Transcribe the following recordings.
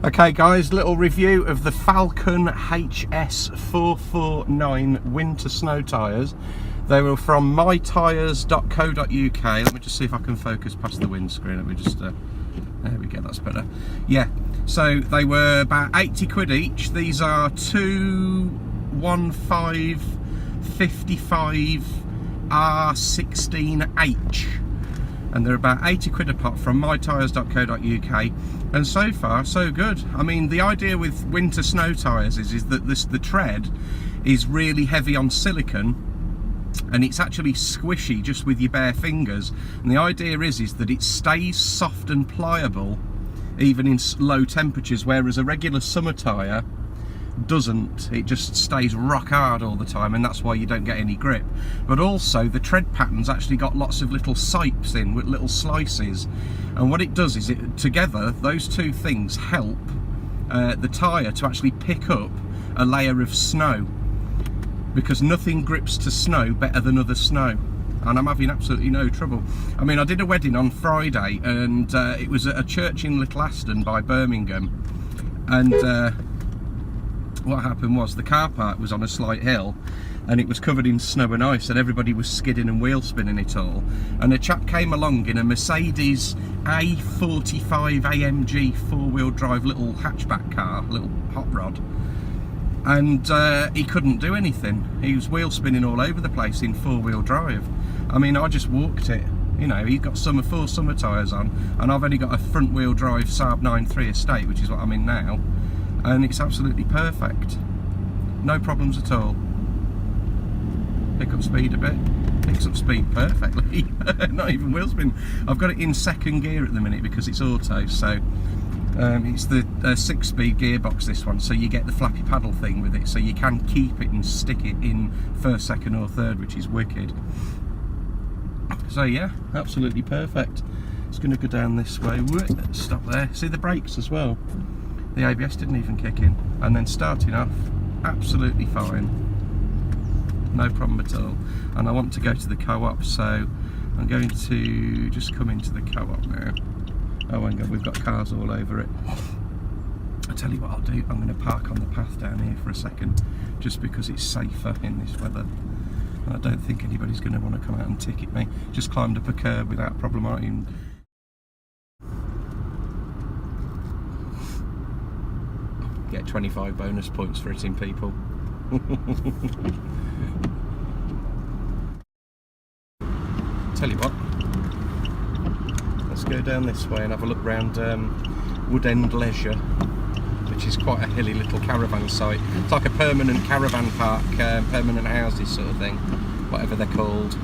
Okay guys, little review of the Falken HS449 winter snow tyres. They were from mytyres.co.uk. Let me just see if I can focus past the windscreen. Let me just, there we go, that's better. Yeah, so they were about 80 quid each. These are 21555 R16H. And they're about 80 quid a pop from mytyres.co.uk, and so far so good. I mean, the idea with winter snow tyres is that the tread is really heavy on silicone, and it's actually squishy just with your bare fingers, and the idea is that it stays soft and pliable even in low temperatures, whereas a regular summer tyre doesn't. It just stays rock hard all the time, and that's why you don't get any grip. But also the tread pattern's actually got lots of little sipes in with little slices, and what it does is together those two things help the tyre to actually pick up a layer of snow, because nothing grips to snow better than other snow, and I'm having absolutely no trouble. I mean, I did a wedding on Friday, and it was at a church in Little Aston by Birmingham, and what happened was the car park was on a slight hill and it was covered in snow and ice, and everybody was skidding and wheel spinning it all, and a chap came along in a Mercedes A45 AMG four-wheel drive little hatchback car, little hot rod, and he couldn't do anything. He was wheel spinning all over the place in four-wheel drive. I mean, I just walked it. You know, he's got full summer tyres on, and I've only got a front-wheel drive Saab 9.3 Estate, which is what I'm in now, and it's absolutely perfect. No problems at all. Pick up speed a bit. Picks up speed perfectly. Not even wheel spin. I've got it in second gear at the minute because it's auto, so it's the 6-speed gearbox, this one, so you get the flappy paddle thing with it, so you can keep it and stick it in first, second or third, which is wicked. So yeah, absolutely perfect. It's going to go down this way. Stop there. See the brakes as well. The ABS didn't even kick in, and then starting off absolutely fine, no problem at all. And I want to go to the co-op, so I'm going to just come into the co-op now. Oh my god, we've got cars all over it. I tell you what I'll do, I'm going to park on the path down here for a second, just because it's safer in this weather, and I don't think anybody's going to want to come out and ticket me. Just climbed up a curb without problem. I even get 25 bonus points for hitting people. Tell you what, let's go down this way and have a look round Wood End Leisure, which is quite a hilly little caravan site. It's like a permanent caravan park, permanent houses sort of thing, whatever they're called.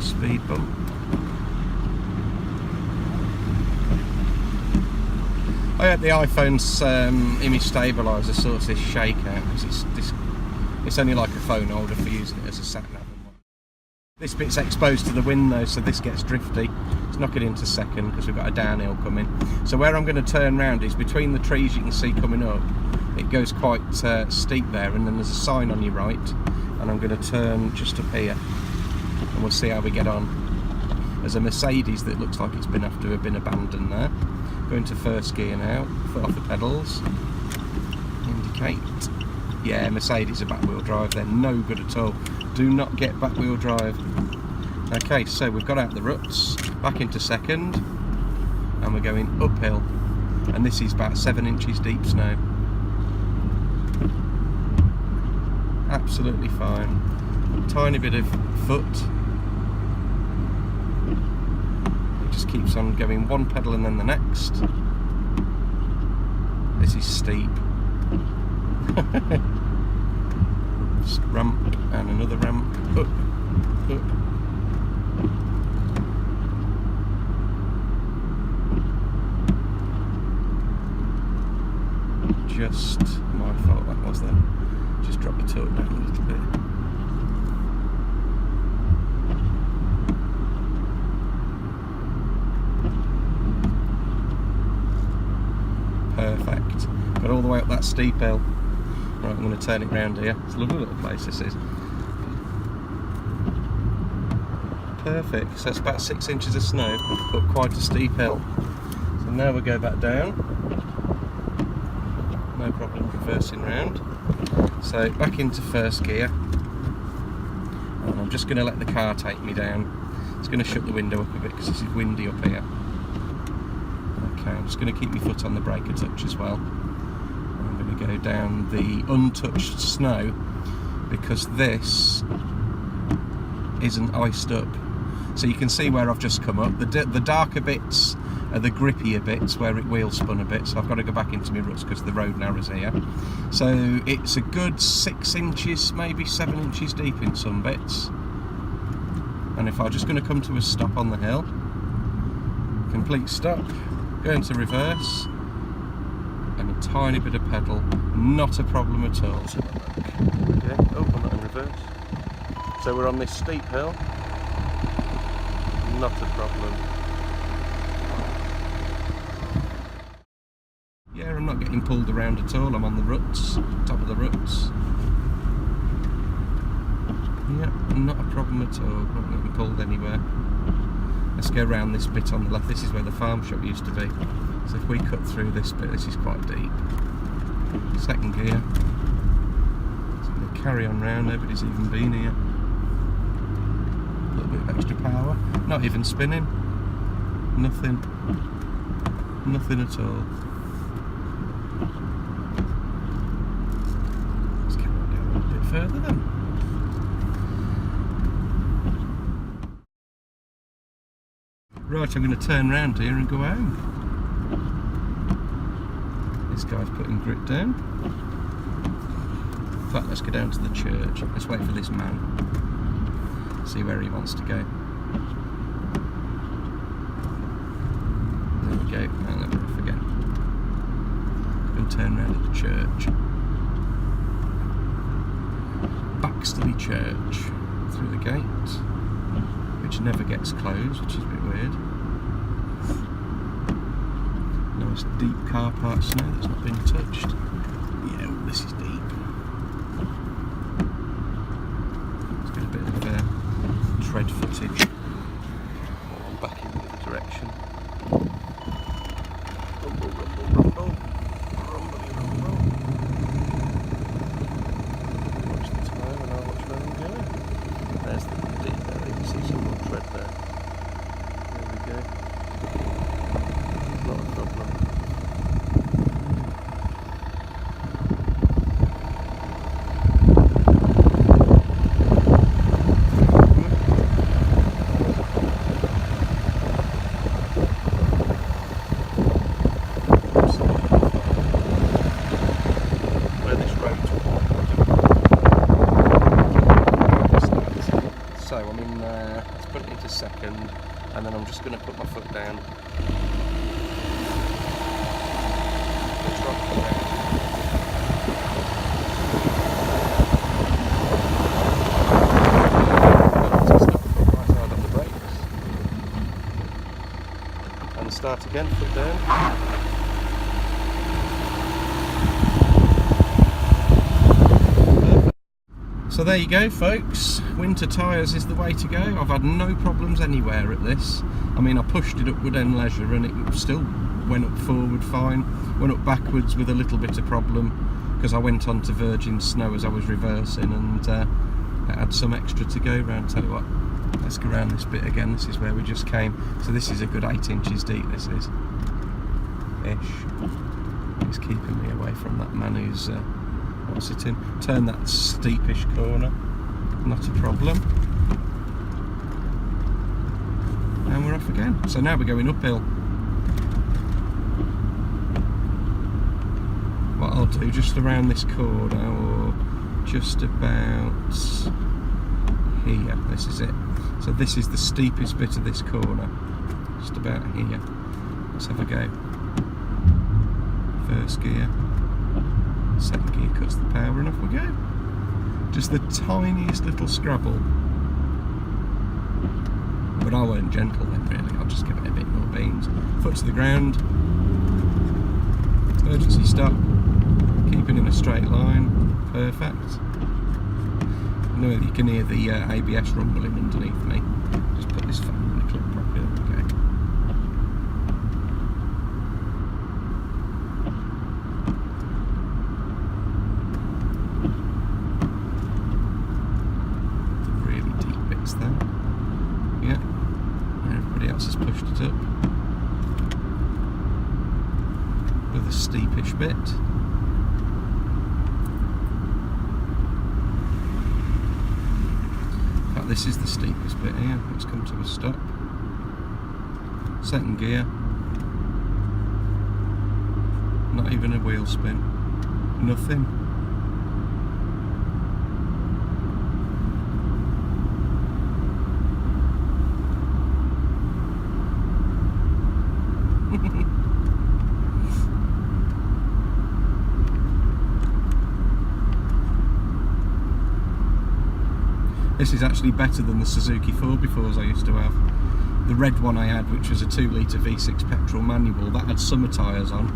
Speed bump. I hope the iPhone's image stabiliser sorts this shake out, because it's only like a phone holder for using it as a sat nav. This bit's exposed to the wind though, so this gets drifty. Let's knock it into second because we've got a downhill coming. So where I'm going to turn round is between the trees you can see coming up. It goes quite steep there, and then there's a sign on your right, and I'm going to turn just up here and we'll see how we get on. There's a Mercedes that looks like it's been have to have been abandoned there. Go into first gear now, foot off the pedals, indicate. Yeah, Mercedes are back wheel drive, they're no good at all. Do not get back wheel drive. Okay, so we've got out the ruts, back into second, and we're going uphill, and this is about 7 inches deep snow. Absolutely fine. Tiny bit of foot. It just keeps on going, one pedal and then the next. This is steep. Ramp and another ramp, up, up. Just my fault that was then. Just drop the tilt down a little bit. Perfect. Got all the way up that steep hill. Right, I'm going to turn it round here. It's a lovely little place this is. Perfect. So it's about 6 inches of snow, but quite a steep hill. So now we'll go back down. no problem reversing round. So back into first gear, and I'm just going to let the car take me down. It's going to shut the window up a bit because this is windy up here. Okay, I'm just going to keep my foot on the brake a touch as well. I'm going to go down the untouched snow because this isn't iced up. So you can see where I've just come up. The darker bits are the grippier bits where it wheel spun a bit, so I've got to go back into my ruts because the road narrows here. So it's a good 6 inches, maybe 7 inches deep in some bits. And if I'm just going to come to a stop on the hill, complete stop, go into reverse, and a tiny bit of pedal, not a problem at all. Okay, oh, I'm not in reverse. So we're on this steep hill, not a problem. Yeah, I'm not getting pulled around at all, I'm on the ruts, top of the ruts. Yeah, not a problem at all, not getting pulled anywhere. Let's go around this bit on the left. This is where the farm shop used to be. So if we cut through this bit, this is quite deep. Second gear. So I'm going to carry on round, nobody's even been here. A little bit of extra power. Not even spinning. Nothing. Nothing at all. Let's carry on down a little bit further then. Right, I'm going to turn round here and go home. This guy's putting grit down. In fact, let's go down to the church. Let's wait for this man. See where he wants to go. There we go. And then we're off again. I'm going to turn round at the church. Baxterley Church. Through the gate, which never gets closed, which is a bit weird. Nice deep car park snow that's not been touched. Yeah, well, this is deep. Let's get a bit of tread footage. Back in the other direction. Rumble, rumble, rumble. Rumbly, rumble. Watch the time and I'll watch where I'm going. There's the deep there, you can see some more tread there. There we go. Not a problem. Where this road's so I'm in, let's put it into second, and then I'm just going to put my foot down. And start again, foot down. So there you go, folks. Winter tyres is the way to go. I've had no problems anywhere at this. I mean, I pushed it upward end leisure and it still went up forward fine. Went up backwards with a little bit of problem because I went onto virgin snow as I was reversing, and I had some extra to go round. Tell you what, let's go around this bit again. This is where we just came. So this is a good 8 inches deep, this is. Ish. It's keeping me away from that man who's what's it in? Turn that steepish corner, not a problem. And we're off again. So now we're going uphill. What I'll do, just around this corner, or just about here, this is it. So this is the steepest bit of this corner, just about here. Let's have a go. First gear. Second gear cuts the power and off we go. Just the tiniest little scrabble. But I weren't gentle then really, I'll just give it a bit more beans. Foot to the ground. Emergency stop. Keeping in a straight line. Perfect. I know that you can hear the ABS rumbling underneath me. Just put this phone in the clip properly. Okay. brakes then. Yeah, everybody else has pushed it up with a steepish bit. In fact, this is the steepest bit here. Let's come to a stop. Second gear. Not even a wheel spin. Nothing. This is actually better than the Suzuki 4x4s I used to have. The red one I had, which was a 2 litre V6 petrol manual, that had summer tyres on.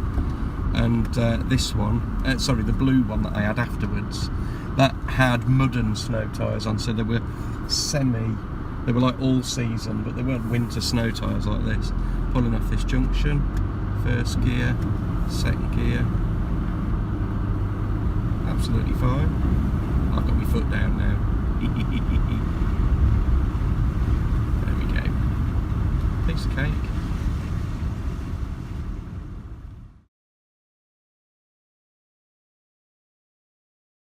And this one, sorry, the blue one that I had afterwards, that had mud and snow tyres on, so they were they were like all season, but they weren't winter snow tyres like this. Pulling off this junction, first gear, second gear, absolutely fine. I've got my foot down now. There we go. Piece of cake.